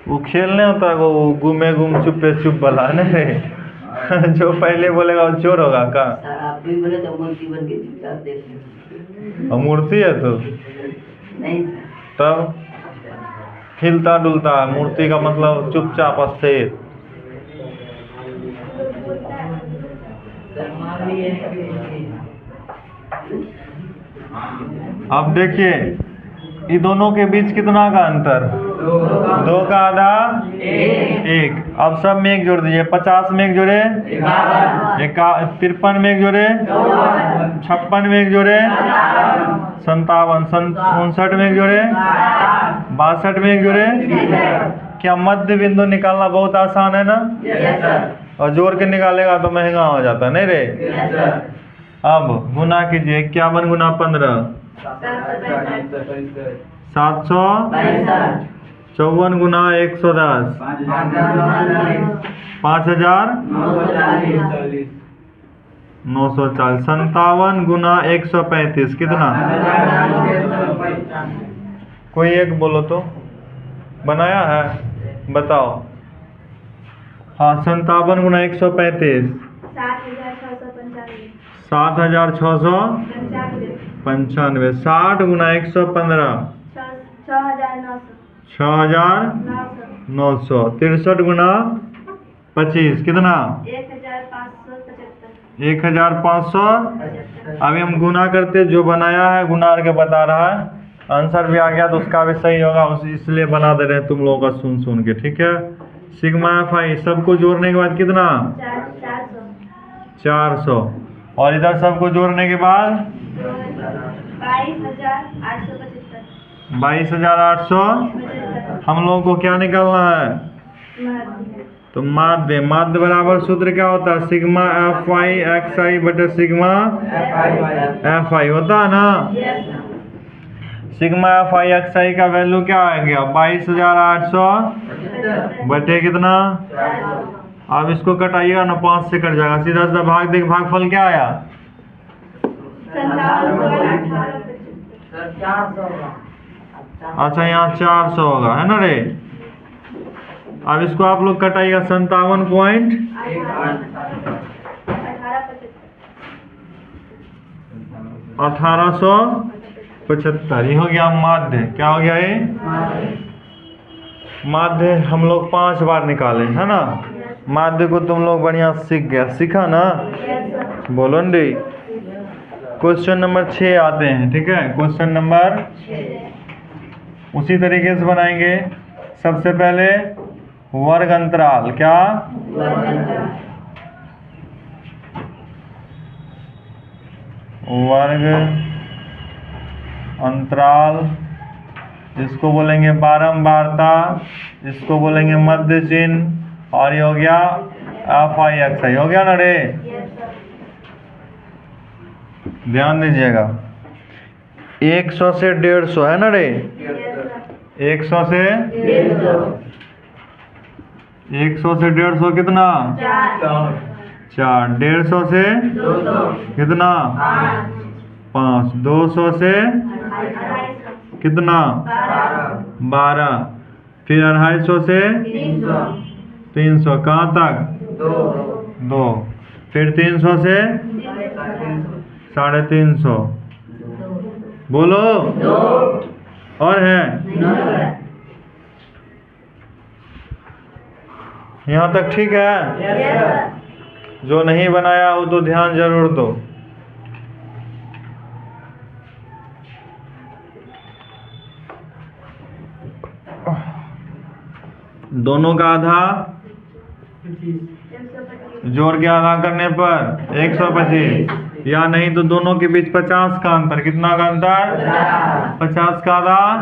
वो खेलने होता है वो गुमे गुम चुपे चुप वाला है रे। जो पहले बोलेगा वो चोर होगा का? आप भी बोले तो मूर्ति बन के चुपचाप देख लो। मूर्ति है तो नहीं तब हिलता डुलता है। मूर्ति का मतलब चुपचाप स्थिर। अब देखिए, ये दोनों के बीच कितना का अंतर? 2 का आधा 1। अब सब में 1 जोड़ दीजिए। 50 में 1 जोड़े 53 में 1 जोड़े 56 में 1 जोड़े 57, 59 में 1 जोड़े 62 में 1 जोड़े। क्या मध्य बिंदु निकालना बहुत आसान है ना? और जोड़ के निकालेगा तो महंगा हो जाता नहीं रे? अब गुना कीजिए। 51 गुना 15 700। 54 गुना 110 5940 57 गुना 135 कितना? कोई एक बोलो तो, बनाया है बताओ। हाँ 57 गुना 135 7695 60 गुना 115 6900 63 गुना 25 कितना? 1575। अभी हम गुना करते, जो बनाया है गुना करके बता रहा है, आंसर भी आ गया तो उसका भी सही होगा, इसलिए बना दे रहे हैं तुम लोगों का सुन के, ठीक है। सिग्मा फाई सबको जोड़ने के बाद कितना? 400 और इधर सबको जोड़ने के बाद 22,800। हम लोगों को क्या निकालना है? तो माध्य बराबर सूत्र क्या होता है? सिग्मा एफ आई एक्स आई बटे सिग्मा एफ आई होता है ना। सिग्मा एफ आई एक्स आई का वैल्यू क्या आ गया? 22,800 बटे कितना? अब इसको कटाइएगा ना, 5 से कट जाएगा, सीधा सीधा भाग दे, भागफल क्या आया? अच्छा यहाँ 400 होगा, है ना रे। अब इसको आप लोग कटाइएगा 57.1875। ये हो गया माध्य। क्या हो गया ये? माध्य हम लोग 5 बार निकाले, है ना। माध्य को तुम लोग बढ़िया सीखा ना, बोलो न रे। क्वेश्चन नंबर 6 आते हैं, ठीक है। क्वेश्चन नंबर उसी तरीके से बनाएंगे। सबसे पहले वर्ग अंतराल, क्या? वर्ग अंतराल, इसको बोलेंगे बारंबारता, इसको बोलेंगे मध्य चिन्ह, और ये हो गया एफ आई एक्स आई। हो गया ना रे। ध्यान दीजिएगा, 100 से 150 है ना रे। 100 से 150 कितना? 4। 150 से कितना? 5। 200 से कितना? 12। फिर 250 से 300 कहाँ तक? 2। फिर 300 से 350। बोलो। और है? यहाँ तक ठीक है? जो नहीं बनाया हो तो ध्यान जरूर दो। दोनों का आधा जोड़ के आधा करने पर 125, या नहीं तो दोनों के बीच 50 का अंतर। कितना का अंतर? 50 का आधा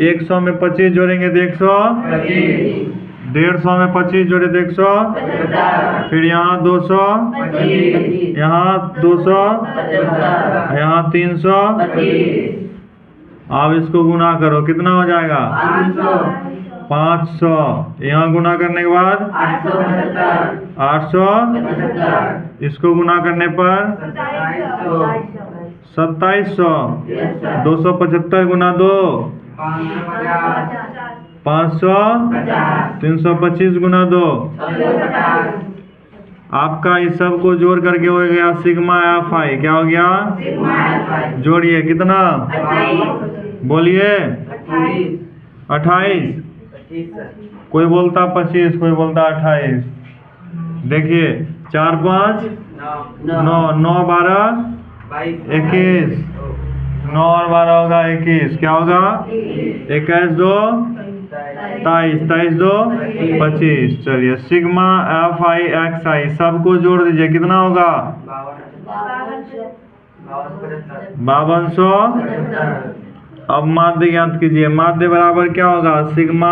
100 में 25 जोड़ेंगे तो 100। 150 में 25 जोड़े तो 100। फिर यहाँ 200, यहाँ 200, यहाँ 300। अब इसको गुना करो, कितना हो जाएगा? 500। यहाँ गुना करने के बाद 800। इसको गुना करने पर 2700। 275 गुना 2 500। 325 गुना 2। आपका इस सब को जोड़ करके हो गया सिग्मा एफ आई। क्या हो गया? जोड़िए, कितना? बोलिए। 28। कोई बोलता 25, कोई बोलता 28। देखिए 4 5 9 9 12 21। 9 और 12 होगा 21। क्या होगा? 21 2 23, 23 2 25। चलिए सिग्मा एफ आई एक्स आई सबको जोड़ दीजिए, कितना होगा? 5275। अब माध्य ज्ञात कीजिए। माध्य बराबर क्या होगा? सिग्मा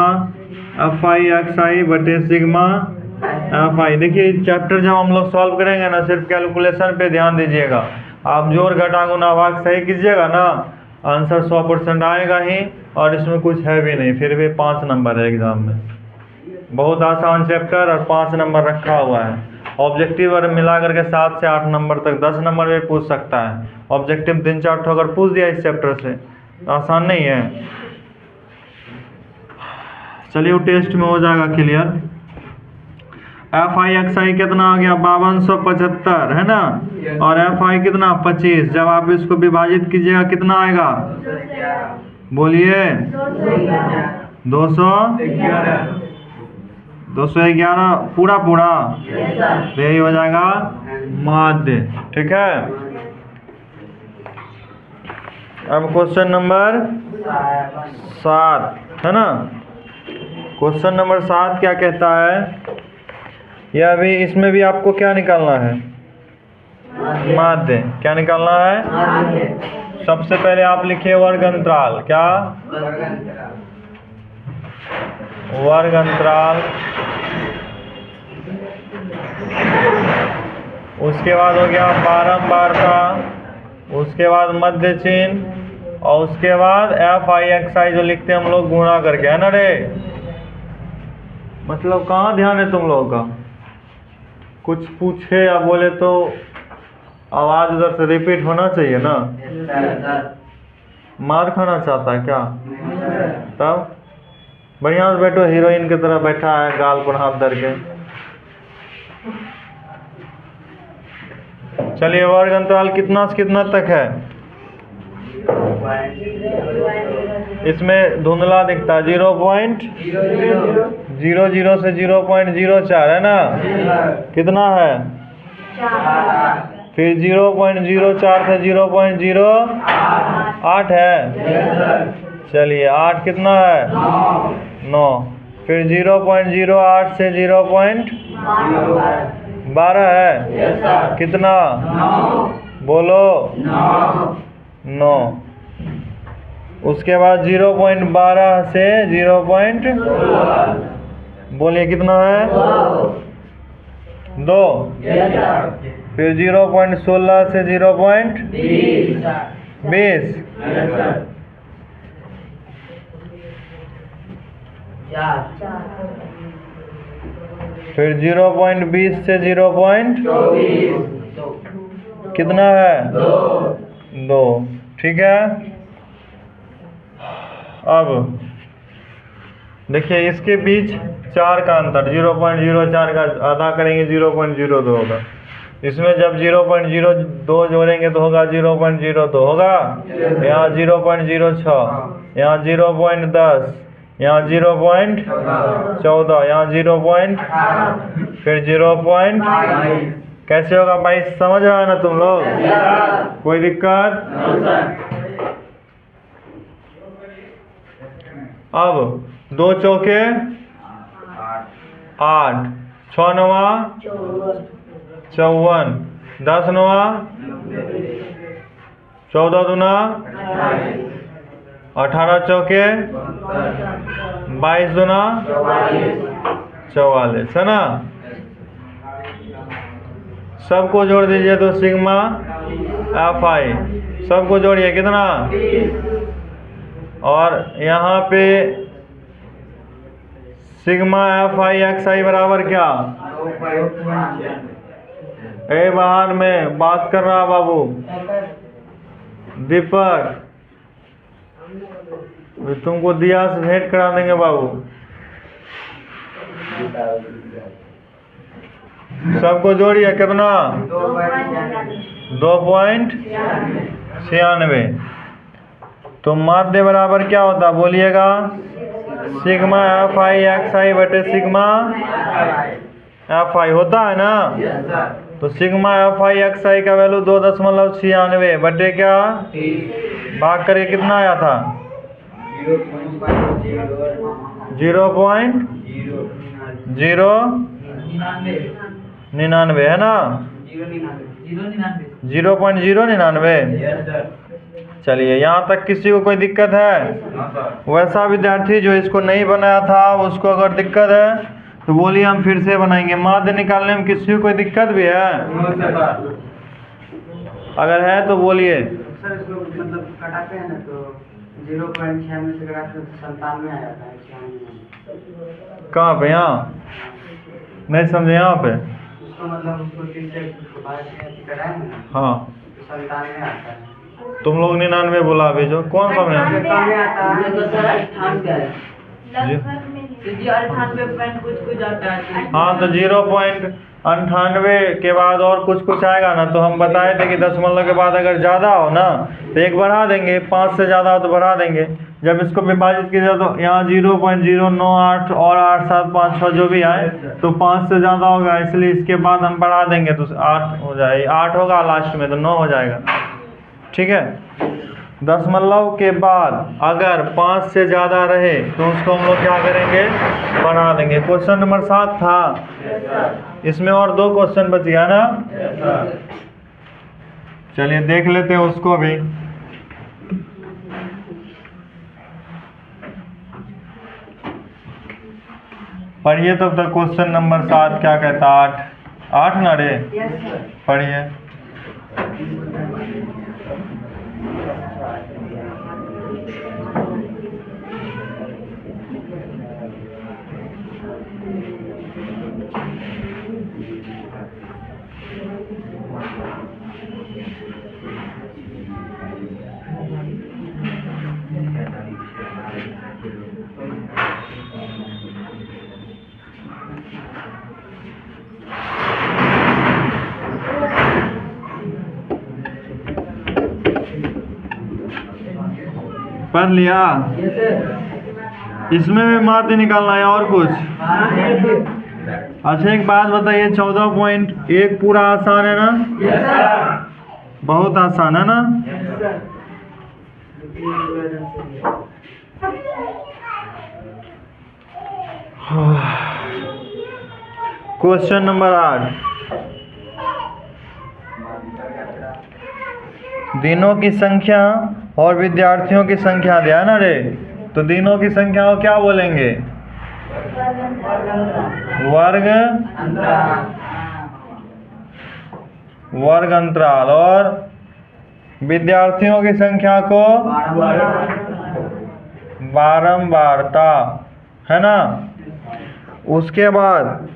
एफ आई एक्स आई बटे सिग्मा एफ आई। देखिए चैप्टर जब हम लोग सॉल्व करेंगे ना, सिर्फ कैलकुलेशन पे ध्यान दीजिएगा। आप जोड़ घटा गुना भाग सही कीजिएगा ना, आंसर 100% आएगा ही, और इसमें कुछ है भी नहीं, फिर भी 5 नंबर है एग्जाम में। बहुत आसान चैप्टर और 5 नंबर रखा हुआ है। ऑब्जेक्टिव और मिला करके 7 से 8 नंबर तक, 10 नंबर में पूछ सकता है। ऑब्जेक्टिव 3-4 ठो अगर पूछ दिया इस चैप्टर से, आसान नहीं है। चलिए वो टेस्ट में हो जाएगा क्लियर। FI कितना हो गया 5275 है ना, और FI कितना 25। जब आप इसको विभाजित कीजिएगा कितना आएगा, बोलिए 211 पूरा तो यही हो जाएगा माध्य। ठीक है, अब क्वेश्चन नंबर 7 है ना। क्वेश्चन नंबर 7 क्या कहता है, या अभी इसमें भी आपको क्या निकालना है, माध्य। क्या निकालना है, सबसे पहले आप लिखिए वर्ग अंतराल। क्या, वर्ग अंतराल। उसके बाद हो गया बारंबारता, उसके बाद मध्य चिन्ह, और उसके बाद FI जो लिखते हैं हम लोग गुणा करके, है ना रे। मतलब कहाँ ध्यान है तुम लोगों का, कुछ पूछे या बोले तो आवाज उधर से रिपीट होना चाहिए ना। मार खाना चाहता है क्या, तब बढ़िया से बैठो, हीरोइन की तरह बैठा है गाल पर हाथ धर के। चलिए वर्ग अंतराल कितना से कितना तक है, इसमें धुंधला दिखता है 0.00 से 0.04 है ना, कितना है, फिर 0.04 से 0.08 है। चलिए 8 कितना है, 9। फिर 0.08 से 0.12 है, कितना, बोलो 9। उसके बाद 0.12 से 0. बोलिए कितना है, 2। फिर 0.16 से 0.20। फिर 0.20 से 0. कितना है, 2। ठीक है, अब देखिए इसके बीच 4 का अंतर, 0.04 का आधा करेंगे 0.02 होगा। इसमें जब 0.02 जोड़ेंगे तो होगा 0.02 होगा। यहाँ 0.06, यहाँ 0.10, यहाँ 0.14, यहाँ 0. फिर 0. कैसे होगा भाई, समझ रहा है ना तुम लोग, कोई दिक्कत। अब 2 चौके 8, 6 नवा 54, 10 नवा 14 दूना 18 चौके 22 दूना 44 है ना। सबको जोड़ दीजिए तो सिग्मा FI, सबको जोड़िए कितना, और यहाँ पे सिग्मा FI बराबर क्या, ए बाहर में बात कर रहा बाबू दीपक, तुमको दिया से भेंट करा देंगे बाबू। सबको जोड़िए कितना, 2.96। तो माध्य बराबर क्या होता है, बोलिएगा सिग्मा FI बटे सिग्मा FI होता है ना। तो सिग्मा FI का वैल्यू 2.96 बटे क्या, भाग करके कितना आया था, 0.099 है ना, 0.099। चलिए यहाँ तक किसी को कोई दिक्कत है, वैसा विद्यार्थी जो इसको नहीं बनाया था उसको अगर दिक्कत है तो बोलिए, हम फिर से बनाएंगे। माध्य निकालने में किसी को कोई दिक्कत भी है, अगर है तो बोलिए। सर इसको मतलब कटाते हैं ना तो 0.6 में से घटाते हैं तो 97 आ जाता है 96। कहाँ पे? यहाँ नहीं समझे, यहाँ पे? उसको मतलब उसको 30 से कटाए ना हाँ, तो 97 आता है। तुम लोग 99 बोला भेजो। कौन सा में? में आता है तो सर 98 है। लगभग में जी 98 कुछ आता है। हाँ, तो 0.98 के बाद और कुछ आएगा ना, तो हम बताए थे कि दशमलव के बाद अगर ज़्यादा हो ना तो एक बढ़ा देंगे, 5 से ज़्यादा हो तो बढ़ा देंगे। जब इसको विभाजित किया जाए तो यहाँ 0.098 और 8756 जो भी आए तो 5 से ज़्यादा होगा, इसलिए इसके बाद हम बढ़ा देंगे तो 8 हो जाए, 8 होगा लास्ट में तो 9 हो जाएगा। ठीक है, दशमलव के बाद अगर 5 से ज़्यादा रहे तो उसको हम लोग क्या करेंगे? बढ़ा देंगे। क्वेश्चन नंबर 7 था, इसमें और 2 क्वेश्चन बच गया ना। चलिए देख लेते हैं उसको भी। पढ़िए तब तक क्वेश्चन नंबर 7 क्या कहता? 8 ना रे, पढ़िए। पढ़ लिया? इसमें भी माध्य निकालना है और कुछ? अच्छा एक बात बताइए, 14.1 पूरा आसान है ना? बहुत आसान है ना? क्वेश्चन नंबर 8, दिनों की संख्या और विद्यार्थियों की संख्या दिया ना रे, तो दिनों की संख्या को क्या बोलेंगे? वर्ग अंतराल। और विद्यार्थियों की संख्या को बारंबारता, है ना? उसके बाद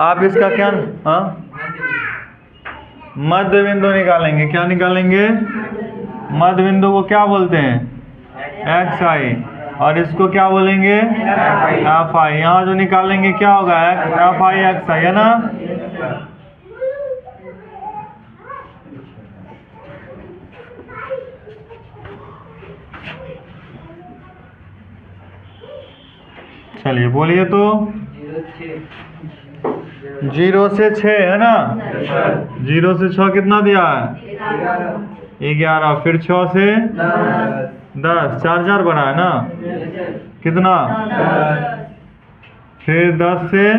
आप इसका क्या, हाँ, मध्य बिंदु निकालेंगे। क्या निकालेंगे? मध्य बिंदु को क्या बोलते हैं? एक्स आई। और इसको क्या बोलेंगे? F I. यहाँ जो निकालेंगे क्या होगा? एफ आई एक्स आई, है ना? चलिए बोलिए तो। 0 से 6 है ना? 0 से 6 कितना दिया है? 11। फिर 6 से 10, 4 बना है ना? कितना? फिर 10 से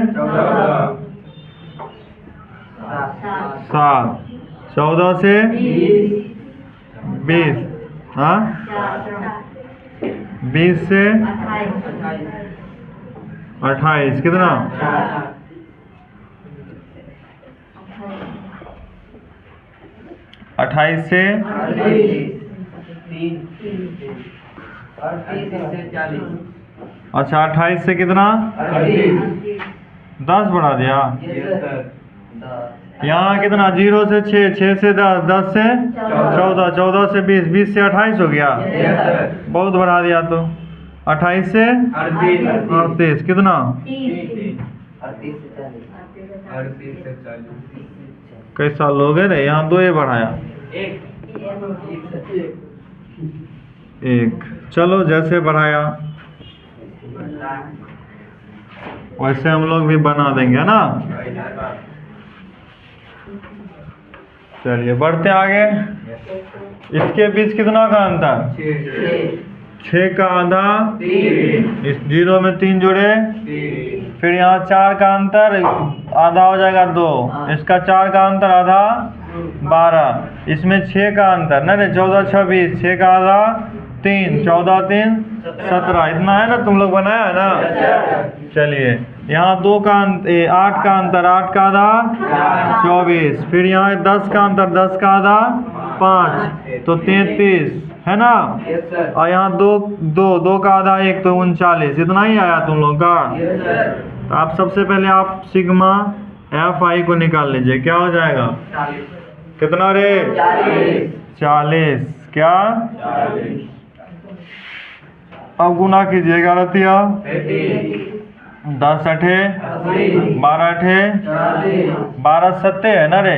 7, 14 से 20, हाँ, 20 से 28, कितना? 28 से 40। अच्छा 28 से कितना? 10 बढ़ा दिया। यहाँ कितना? 0 से 6, 6 से 10, 10 से 14, 14 से 20, 20 से 28 हो गया। बहुत बढ़ा दिया तो 28 से 38, कितना? कैसा लोग है रे? यहाँ 2 बढ़ाया, 1। चलो जैसे बढ़ाया वैसे हम लोग भी बना देंगे ना। चलिए बढ़ते आगे। इसके बीच कितना का अंतर? 6 का आधा, इस 0 में 3 जोड़े, फिर यहाँ 4 का अंतर, आधा हो जाएगा 2, इसका 4 का अंतर आधा 12, इसमें 6 का अंतर ना रे, 14 6 20, 6 का आधा 3, 14 3 17, इतना है ना? तुम लोग बनाया है ना? चलिए यहाँ 2 का 8 का अंतर, 8 का आधा 24, फिर यहाँ 10 का अंतर, 10 का आधा 5 तो 33 है ना। और यहाँ दो का आधा 1 तो 39, इतना ही आया तुम लोग का। तो आप सबसे पहले आप सिग्मा FI को निकाल लीजिए, क्या हो जाएगा, कितना रे, 40। क्या, अब गुना कीजिए, 10 अठे 12 अठे 12 सत्ते है ना रे,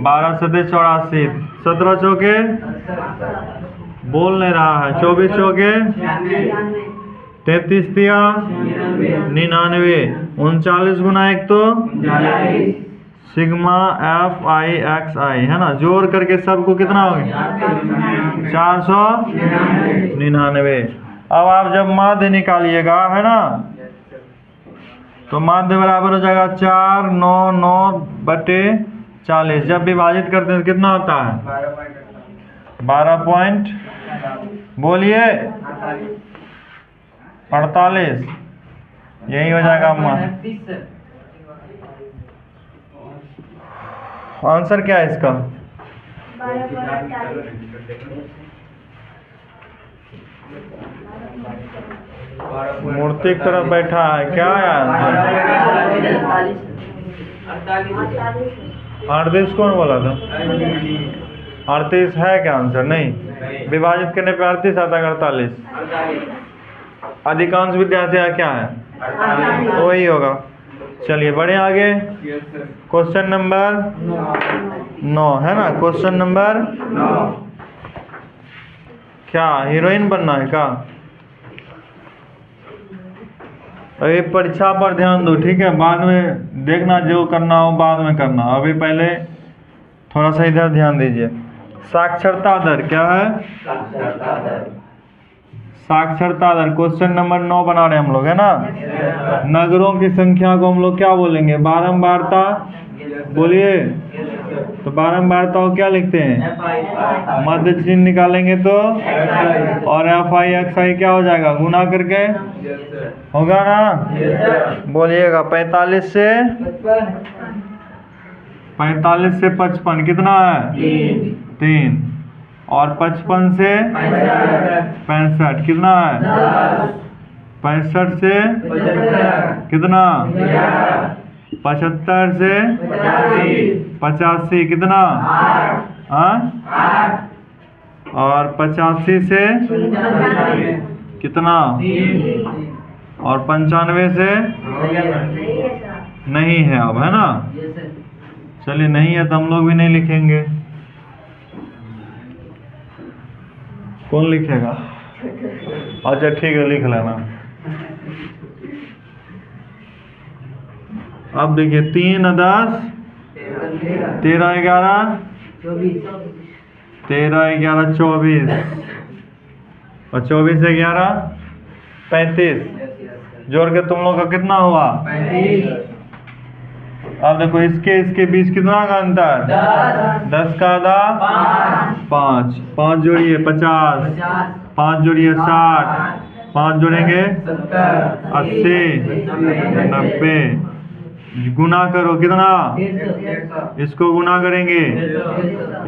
12 सत्ते 84, 17 चौके बोल नहीं रहा है, 24 चौके 33 दिया 99, 39 गुना 1 तो सिग्मा FI XI है ना, जोड़ करके सबको कितना हो गया 499। अब आप जब माध्य निकालिएगा है ना, तो माध्य बराबर हो जाएगा 499/40। जब विभाजित करते हैं तो कितना होता है 12 पॉइंट, बोलिए 48, यही हो जाएगा आंसर। क्या है इसका, 12 मूर्ति की तरफ बैठा है, क्या है आंसर, 38 कौन बोला था, 38 है क्या आंसर, नहीं, विभाजित करने पे 38 आता है 48। अधिकांश विद्यार्थी क्या है, तो वही होगा। चलिए बढ़े आगे, क्वेश्चन नंबर 9 है ना, क्वेश्चन नंबर 9, क्या हीरोइन बनना है क्या। अभी परीक्षा पर ध्यान दो, ठीक है, बाद में देखना, जो करना हो बाद में करना, अभी पहले थोड़ा सा इधर ध्यान दीजिए। साक्षरता दर क्या है, साक्षरता दर, क्वेश्चन नंबर 9 बना रहे हम लोग है ना। नगरों की संख्या को हम लोग क्या बोलेंगे, बारंबारता, बोलिए। तो बारंबारता को क्या लिखते हैं, मध्य चिन्ह निकालेंगे तो, और FI XI क्या हो जाएगा, गुना करके होगा ना, बोलिएगा। 45 से 55 कितना है, 3, और 55 से 65 कितना है, 65 से कितना, 75 से 85 कितना, और 85 से कितना, और 95 से नहीं है अब, है ना। चलिए नहीं है तो हम लोग भी नहीं लिखेंगे, कौन लिखेगा, अच्छा ठीक है लिख लेना। अब देखिए 3 10 13 11 24, और 24 से 11 35, जोड़ के तुम लोग का कितना हुआ, अब देखो इसके बीच कितना का अंतर, 10 का आधा 5, 5 जोड़िए 50, 5 जोड़िए 60, 5 जोड़ेंगे 80 90, गुना करो कितना, इसको गुना करेंगे,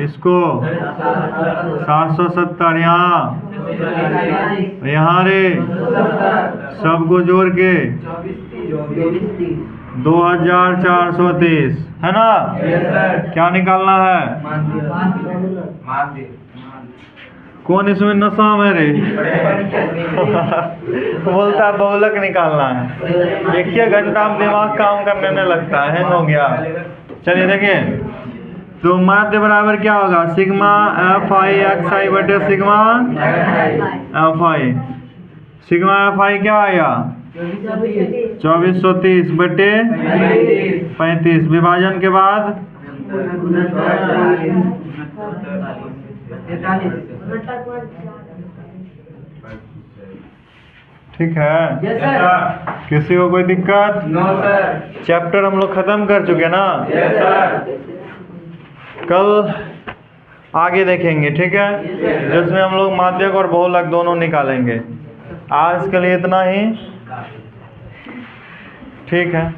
इसको 770, यहाँ रे सबको जोड़ के 2430 है ना। क्या निकालना है, कौन इसमें नशा में रे बोलता है बहुलक निकालना है, देखिए घंटा में दिमाग काम करने में लगता है, हैंग हो गया। चलिए देखिए, तो माध्य बराबर क्या होगा, सिग्मा FI XI बटे सिग्मा FI, सिग्मा FI क्या आया 2430 बटे 35, विभाजन के बाद ठीक है। किसी को कोई दिक्कत, चैप्टर हम लोग खत्म कर चुके ना, कल आगे देखेंगे, ठीक है, जिसमें हम लोग माध्यक और बहुलक दोनों निकालेंगे। आज के लिए इतना ही, ठीक है।